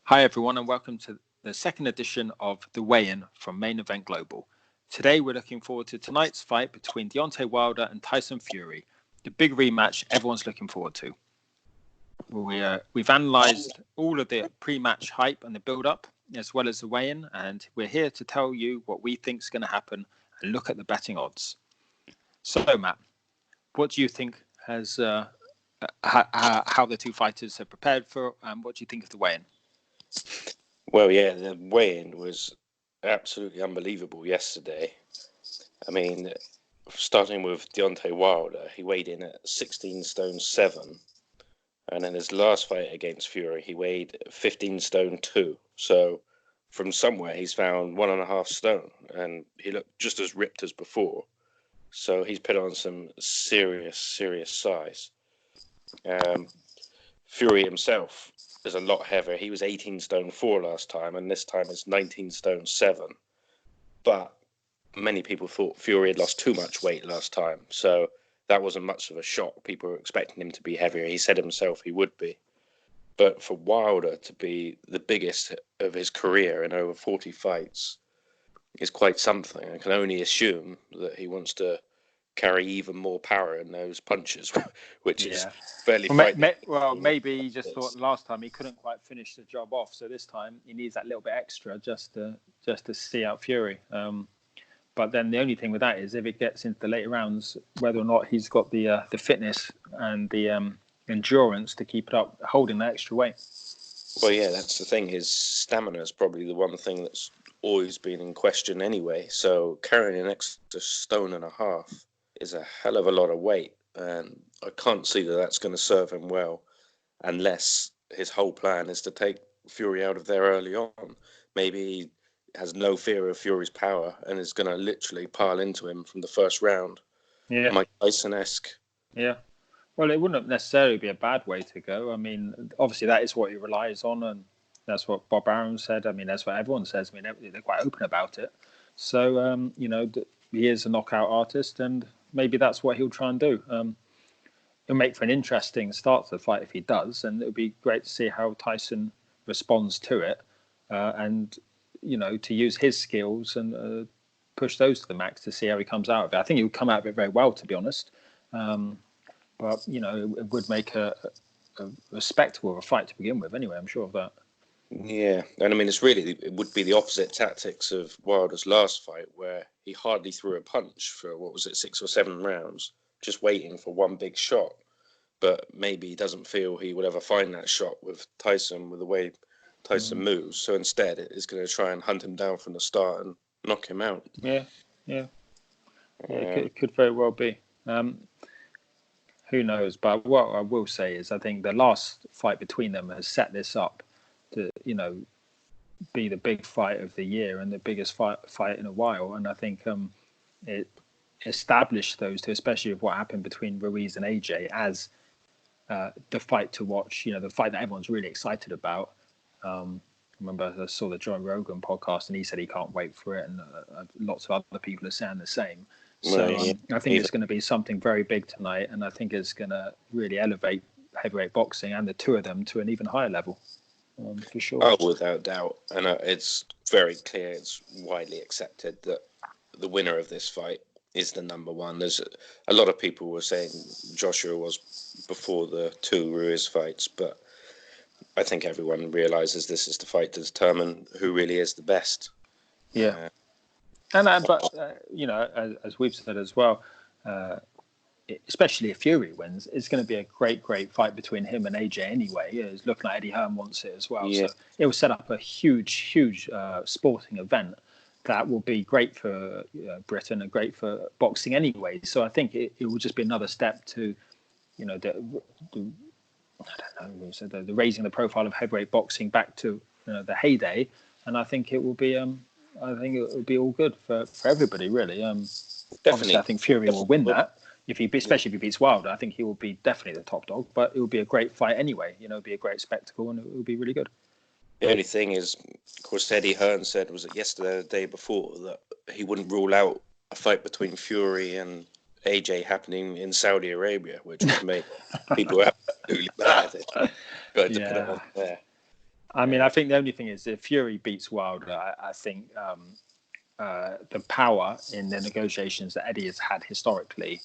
Hi everyone and welcome to the second edition of The Weigh-In from Main Event Global. Today we're looking forward to tonight's fight between Deontay Wilder and Tyson Fury, the big rematch everyone's looking forward to. We've analysed all of the pre-match hype and the build-up as well as the weigh-in, and we're here to tell you what we think is going to happen and look at the betting odds. So Matt, what do you think has how the two fighters have prepared for, and what do you think of the weigh-in? Well, yeah, the weigh-in was absolutely unbelievable yesterday. I mean, starting with Deontay Wilder, he weighed in at 16 stone 7. And in his last fight against Fury, he weighed 15 stone 2. So from somewhere, he's found 1.5 stone. And he looked just as ripped as before. So he's put on some serious size. Fury himself is a lot heavier. He was 18 stone 4 last time, and this time it's 19 stone 7. But many people thought Fury had lost too much weight last time, so that wasn't much of a shock. People were expecting him to be heavier. He said himself he would be. But for Wilder to be the biggest of his career in over 40 fights is quite something. I can only assume that he wants to carry even more power in those punches, which is fairly frightening. Maybe he just thought last time he couldn't quite finish the job off, so this time he needs that little bit extra just to see out Fury. But then the only thing with that is if it gets into the later rounds, whether or not he's got the fitness and the endurance to keep it up, holding that extra weight. Well, yeah, that's the thing. His stamina is probably the one thing that's always been in question anyway. So carrying an extra 1.5 stone is a hell of a lot of weight, and I can't see that that's going to serve him well unless his whole plan is to take Fury out of there early on. Maybe he has no fear of Fury's power and is going to literally pile into him from the first round. Yeah. Mike Tyson-esque. Yeah. Well, it wouldn't necessarily be a bad way to go. I mean, obviously that is what he relies on, and that's what Bob Arum said. I mean, that's what everyone says. I mean, they're quite open about it. So, he is a knockout artist, and maybe that's what he'll try and do. It'll make for an interesting start to the fight if he does, and it'll be great to see how Tyson responds to it, and to use his skills and push those to the max to see how he comes out of it. I think he'll come out of it very well, to be honest. But it would make a spectacle of a fight to begin with. Anyway, I'm sure of that. Yeah, and I mean, it would be the opposite tactics of Wilder's last fight, where he hardly threw a punch for 6 or 7 rounds, just waiting for one big shot. But maybe he doesn't feel he would ever find that shot with Tyson, with the way Tyson moves. So instead, it is going to try and hunt him down from the start and knock him out. Yeah. It could very well be. Who knows? But what I will say is, I think the last fight between them has set this up to, be the big fight of the year and the biggest fight in a while. And I think it established those two, especially with what happened between Ruiz and AJ, as the fight to watch. The fight that everyone's really excited about. I remember I saw the Joe Rogan podcast, and he said he can't wait for it, and lots of other people are saying the same. So I think it's going to be something very big tonight, and I think it's going to really elevate heavyweight boxing and the two of them to an even higher level, for sure. Oh, without doubt. And it's very clear, it's widely accepted that the winner of this fight is the number one. There's a lot of people were saying Joshua was before the 2 Ruiz fights, but I think everyone realizes this is the fight to determine who really is the best. Yeah. As we've said as well, especially if Fury wins, it's going to be a great fight between him and AJ anyway. It's looking like Eddie Hearn wants it as well. Yeah. So it will set up a huge sporting event that will be great for Britain and great for boxing anyway. So I think it will just be another step to, the raising the profile of heavyweight boxing back to the heyday. And I think it will be all good for everybody, really. Obviously, I think Fury will win that. Especially if he beats Wilder, I think he will be definitely the top dog. But it will be a great fight anyway. It'll be a great spectacle, and it will be really good. The only thing is, of course, Eddie Hearn said, was it yesterday or the day before, that he wouldn't rule out a fight between Fury and AJ happening in Saudi Arabia, which would make people absolutely mad. But to put it on there. I mean, I think the only thing is if Fury beats Wilder, I think the power in the negotiations that Eddie has had historically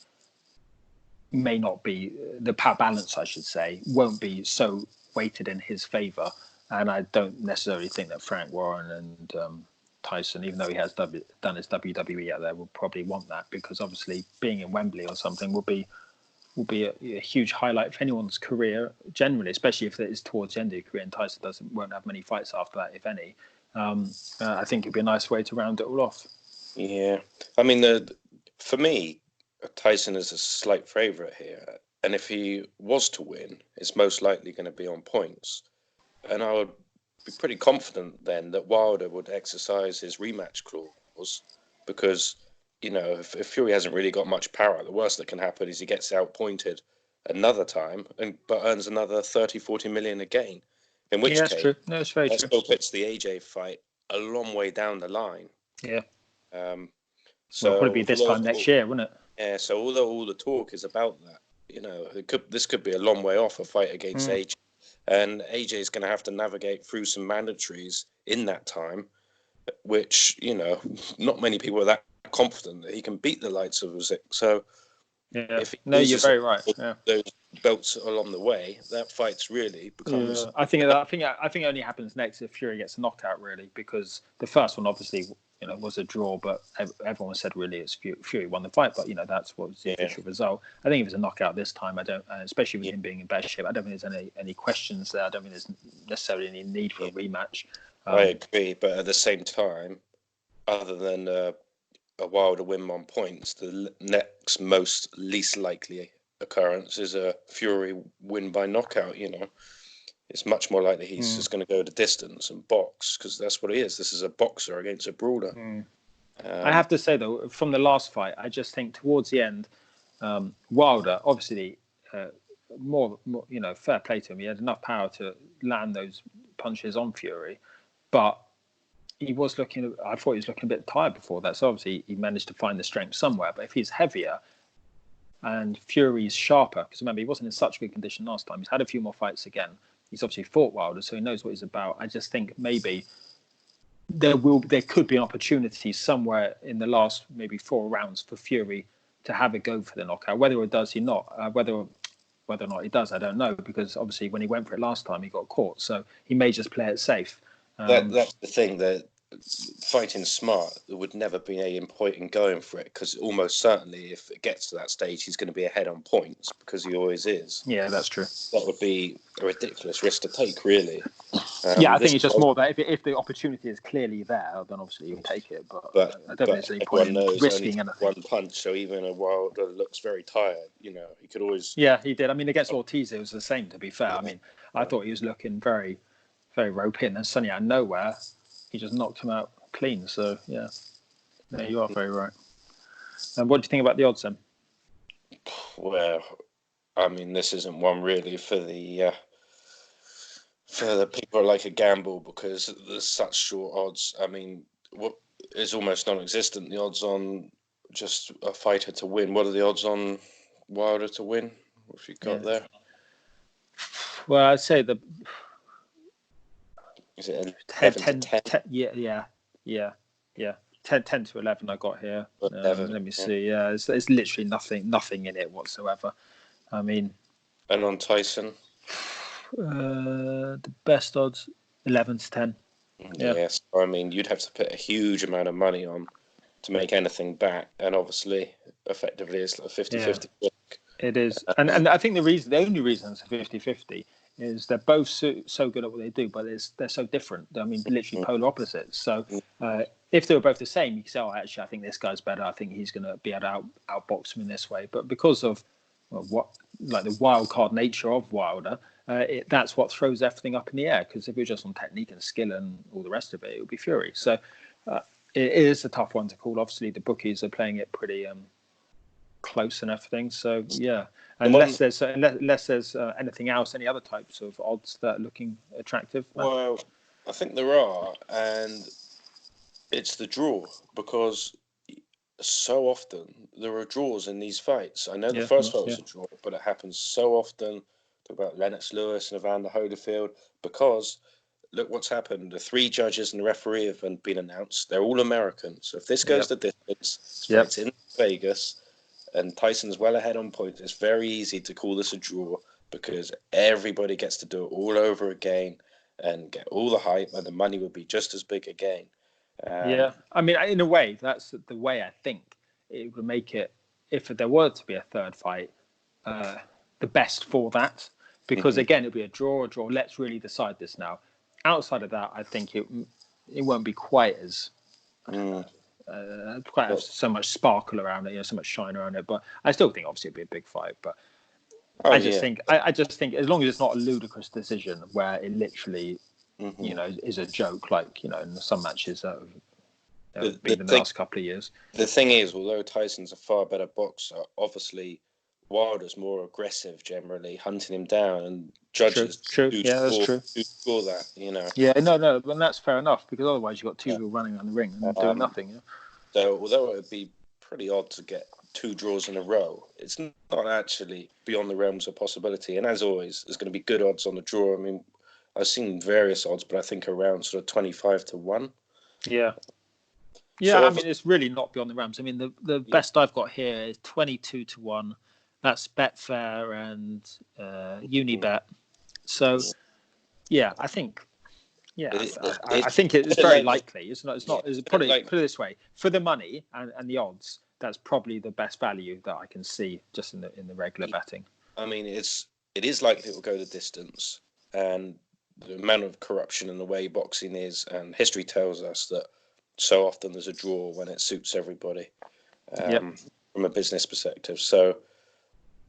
may not be the power balance, I should say, won't be so weighted in his favour. And I don't necessarily think that Frank Warren and Tyson, even though he has done his WWE out there, will probably want that, because obviously being in Wembley or something will be a huge highlight for anyone's career generally, especially if it is towards the end of your career. And Tyson won't have many fights after that, if any. I think it'd be a nice way to round it all off. Yeah, I mean, for me, Tyson is a slight favourite here, and if he was to win, it's most likely going to be on points. And I would be pretty confident then that Wilder would exercise his rematch clause, because, you know, if Fury hasn't really got much power, the worst that can happen is he gets outpointed another time but earns another 30-40 million again. In which case, true. No, it's very that true. still puts the AJ fight a long way down the line. Yeah. So it'll probably be this time next year, wouldn't it? Yeah. So although all the talk is about that, you know, this could be a long way off a fight against AJ, and AJ is going to have to navigate through some mandatories in that time, which, you know, not many people are that confident that he can beat the likes of Usyk. So if he you're very right. Yeah. Those belts along the way, that fight's really becomes. I think it only happens next if Fury gets a knockout, really, because the first one obviously, you know, was a draw, but everyone said really it's Fury won the fight. But, you know, that's what was the official result. I think if it's a knockout this time, I don't, especially with him being in bad shape, I don't think there's any questions there. I don't think there's necessarily any need for a rematch. I agree, but at the same time, other than a Wilder win on points, the next least likely occurrence is a Fury win by knockout. You know, it's much more likely he's just going to go the distance and box, because that's what he is. This is a boxer against a brawler. I have to say, though, from the last fight, I just think towards the end, Wilder, obviously, more, you know, fair play to him. He had enough power to land those punches on Fury, but I thought he was looking a bit tired before that. So obviously he managed to find the strength somewhere. But if he's heavier and Fury's sharper, because remember, he wasn't in such good condition last time. He's had a few more fights again. He's obviously fought Wilder, so he knows what he's about. I just think maybe there could be an opportunity somewhere in the last maybe 4 rounds for Fury to have a go for the knockout. Whether it does, whether or not he does, I don't know, because obviously when he went for it last time, he got caught. So he may just play it safe. That's the thing, that fighting smart, there would never be any point in going for it, because almost certainly if it gets to that stage, he's going to be ahead on points, because he always is. Yeah, that's true. That would be a ridiculous risk to take, really. I think it's just more that if the opportunity is clearly there, then obviously you take it. But I don't think there's any point in risking anything. One punch, so even a Wilder looks very tired, you know, he could always. Yeah, he did. I mean, against Ortiz, it was the same, to be fair. I mean, I thought he was looking very, very ropey, and then suddenly out of nowhere, he just knocked him out clean. So, yeah, you are very right. And what do you think about the odds then? Well, I mean, this isn't one really for the people who like a gamble, because there's such short odds. I mean, what is almost non-existent, the odds on just a fighter to win. What are the odds on Wilder to win? What have you got there? Well, I'd say is it 10 yeah. 10 to 11 I got here. Let me see. Yeah, it's literally nothing in it whatsoever. I mean, and on Tyson, the best odds 11 to 10. Yeah. Yes, I mean, you'd have to put a huge amount of money on to make anything back, and obviously, effectively, it's like 50-50. It is, and I think the only reason it's 50-50 is they're both so good at what they do, but they're so different. I mean, literally polar opposites. So if they were both the same, you could say, "Oh, actually, I think this guy's better. I think he's going to be able to outbox him in this way." But because of the wild card nature of Wilder, that's what throws everything up in the air. Because if it was just on technique and skill and all the rest of it, it would be Fury. So it is a tough one to call. Obviously, the bookies are playing it pretty close and everything. So yeah, unless there's anything else, any other types of odds that are looking attractive. Well, I think there are, and it's the draw, because so often there are draws in these fights. I know the first fight was a draw, but it happens so often. Talk about Lennox Lewis and Evander Holyfield, because look what's happened. The 3 judges and the referee have been announced. They're all Americans. So if this goes the distance, it's in Vegas, and Tyson's well ahead on points, it's very easy to call this a draw because everybody gets to do it all over again and get all the hype, and the money would be just as big again. I mean, in a way, that's the way I think it would make it, if there were to be a third fight, the best for that. Because again, it'll be a draw. Let's really decide this now. Outside of that, I think it won't be quite as so much sparkle around it, so much shine around it. But I still think obviously it'd be a big fight. But I just think as long as it's not a ludicrous decision where it literally is a joke, like in some matches that have been in the last couple of years. The thing is, although Tyson's a far better boxer, obviously Wilder's more aggressive generally, hunting him down, and judges do score that, Yeah, no, and that's fair enough, because otherwise you've got 2 people running around the ring and doing nothing. So although it would be pretty odd to get 2 draws in a row, it's not actually beyond the realms of possibility. And as always, there's going to be good odds on the draw. I mean, I've seen various odds, but I think around sort of 25 to 1. Yeah. Yeah, I mean, it's really not beyond the realms. I mean, the best I've got here is 22 to 1. That's Betfair and Unibet. So, I think, I think it's very likely. It's not. It's probably, put it this way: for the money and the odds, that's probably the best value that I can see just in the regular betting. I mean, it is likely it will go the distance, and the amount of corruption in the way boxing is, and history tells us that so often there's a draw when it suits everybody, from a business perspective. So.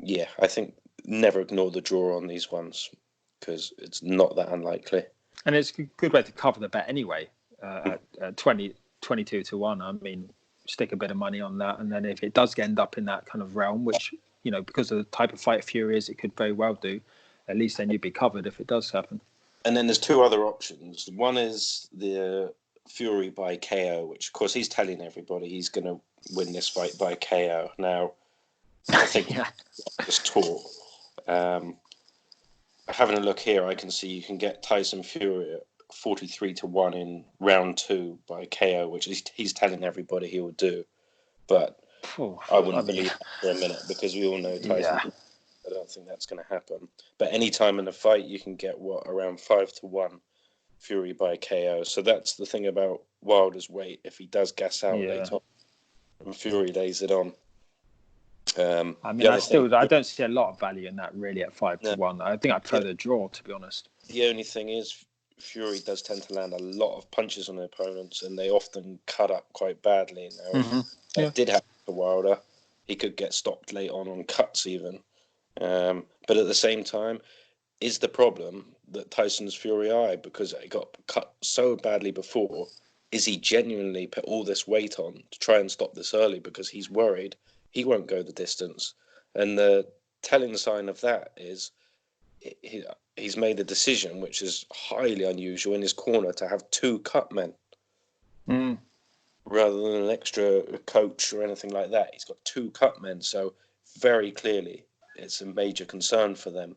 Yeah, I think never ignore the draw on these ones because it's not that unlikely. And it's a good way to cover the bet anyway, at 22 to 1. I mean, stick a bit of money on that. And then if it does end up in that kind of realm, which, because of the type of fight Fury is, it could very well do, at least then you'd be covered if it does happen. And then there's 2 other options. One is the Fury by KO, which, of course, he's telling everybody he's going to win this fight by KO. Now, I think it's taught. Having a look here, I can see you can get Tyson Fury at 43 to 1 in round 2 by KO, which he's telling everybody he will do. But I wouldn't believe that for a minute because we all know Tyson. Yeah. I don't think that's going to happen. But any time in a fight, you can get around 5 to 1 Fury by KO. So that's the thing about Wilder's weight. If he does gas out later on, and Fury lays it on. I mean, I don't see a lot of value in that really at 5 to 1. I think I'd prefer the draw, to be honest. The only thing is, Fury does tend to land a lot of punches on their opponents, and they often cut up quite badly. Now, if it did happen to Wilder, he could get stopped late on cuts even. But at the same time, is the problem that Tyson's Fury eye, because it got cut so badly before, is he genuinely put all this weight on to try and stop this early because he's worried he won't go the distance? And the telling sign of that is he's made a decision which is highly unusual in his corner to have 2 cut men rather than an extra coach or anything like that. He's got 2 cut men, so very clearly it's a major concern for them.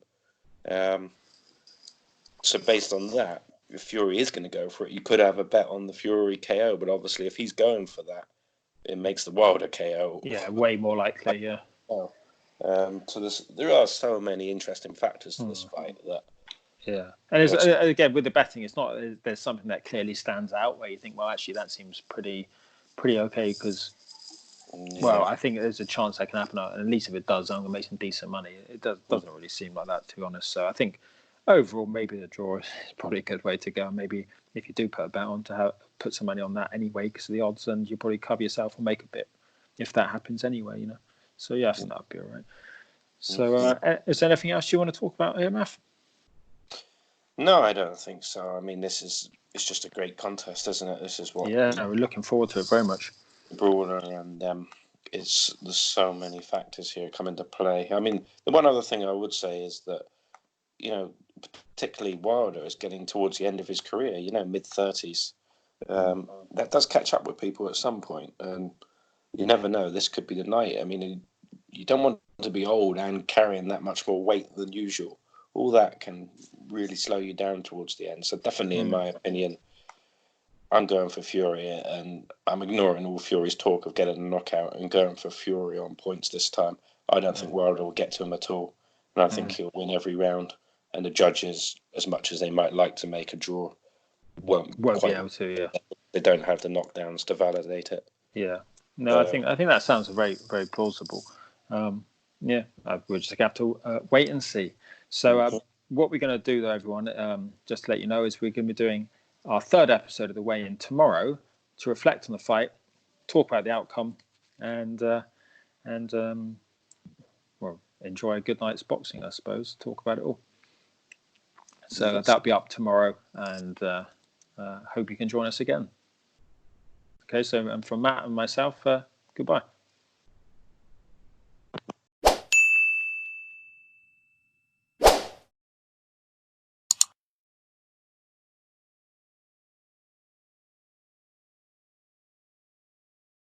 So based on that, if Fury is going to go for it, you could have a bet on the Fury KO, but obviously if he's going for that, it makes the Wilder KO. Yeah, way more likely, yeah. So there are so many interesting factors to this fight that. Yeah, and again with the betting, it's not there's something that clearly stands out where you think, well, actually that seems pretty okay because, well, I think there's a chance that can happen, and at least if it does, I'm gonna make some decent money. It doesn't really seem like that, to be honest. So I think overall, maybe the draw is probably a good way to go. Maybe if you do put a bet on to put some money on that anyway because of the odds, and you probably cover yourself and make a bit if that happens anyway, So yeah, I think that'd be all right. So is there anything else you want to talk about here, Matt? No, I don't think so. I mean, it's just a great contest, isn't it? This is what. Yeah, no, we're looking forward to it very much. Broader and there's so many factors here come into play. I mean, the one other thing I would say is that, particularly Wilder is getting towards the end of his career, mid-30s. That does catch up with people at some point, and you never know. This could be the night. I mean, you don't want to be old and carrying that much more weight than usual all that can really slow you down towards the end. So definitely, in my opinion, I'm going for Fury, and I'm ignoring all Fury's talk of getting a knockout and going for Fury on points this time. I don't think Wilder will get to him at all, and I think he'll win every round. And the judges, as much as they might like to make a draw, won't be quite. able to. Yeah, they don't have the knockdowns to validate it. Yeah, no, I think that sounds very, very plausible. Yeah, we'll just have to wait and see. So, what we're going to do, though, everyone, just to let you know, is we're going to be doing our third episode of the weigh-in tomorrow to reflect on the fight, talk about the outcome, and well, enjoy a good night's boxing, I suppose. Talk about it all. So that'll be up tomorrow, and hope you can join us again. Okay, so from Matt and myself, goodbye.